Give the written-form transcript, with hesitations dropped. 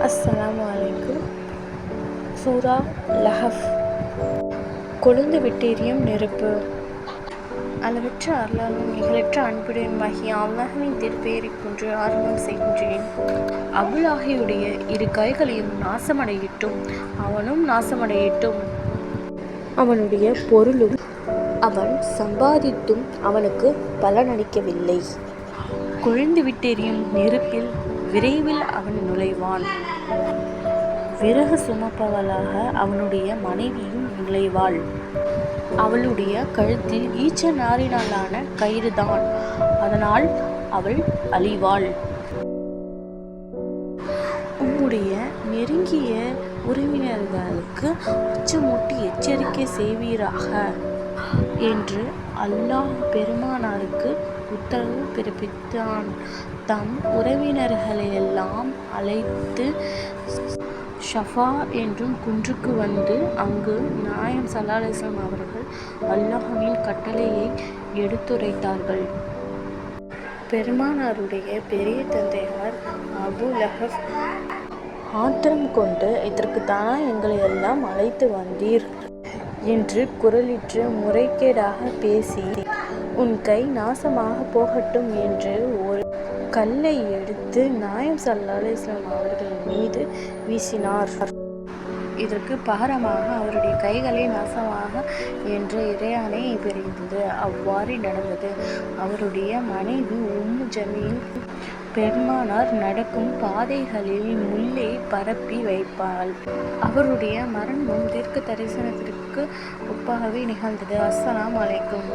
அஸ்ஸலாமு அலைக்கும். சூரா லஹஃப். கொழுந்து விட்டெரியும் நெருப்பு. அளவற்ற அருளாலும் நிகழற்ற அன்புடையமாகிய அல்லாஹ்வின் திருப்பெயரைக் கொண்டு ஆரம்பம் செய்கின்றேன். அபுலாஹியுடைய இரு கைகளையும் நாசமடையட்டும், அவனும் நாசமடையட்டும். அவனுடைய பொருளும் அவன் சம்பாதித்தும் அவனுக்கு பலனளிக்கவில்லை. கொழுந்து விட்டெரியும் நெருப்பில் விரைவில் அவன் நுழைவான். விறகு சுமப்பவளாக அவனுடைய மனைவியும் நுழைவாள். அவளுடைய கழுத்தில் ஈச்ச நாரினாலான கயிறுதான், அதனால் அவள் அழிவாள். உம்முடைய நெருங்கிய உறவினர்களுக்கு அச்சமூட்டி எச்சரிக்கை செய்வீராக என்று அல்லாஹ் பெருமானாருக்கு உத்தரவு பிறப்பித்தான். தம் உறவினர்களையெல்லாம் அழைத்து ஷஃபா என்னும் குன்றுக்கு வந்து அங்கு நாயகம் ஸல்லல்லாஹு அலைஹி வஸல்லம் அவர்கள் அல்லாஹ்வின் கட்டளையை எடுத்துரைத்தார்கள். பெருமானாருடைய பெரிய தந்தையார் அபு லஹப் ஆத்திரம் கொண்டு, இதற்குத்தானா எங்களை எல்லாம் அழைத்து வந்தீர் என்று குரலிட்டு முறைகேடாக பேசி, உன் கை நாசமாக போகட்டும் என்று ஒரு கல்லை எடுத்து நாயகம் ஸல்லல்லாஹு அலைஹி வஸல்லம் அவர்கள் மீது வீசினார். இதற்கு பகரமாக அவருடைய கைகளை நாசமாக என்ற இறையானை பிரிந்தது. அவ்வாறு நடந்தது. அவருடைய மனைவி உம்மு ஜமீல் பெருமானார் நடக்கும் பாதைகளில் முள்ளை பரப்பி வைப்பாள். அவருடைய மரணமும் தீர்க்க தரிசனத்திற்கு ஒப்பாகவே நிகழ்ந்தது. அஸ்ஸலாமு அலைக்கும்.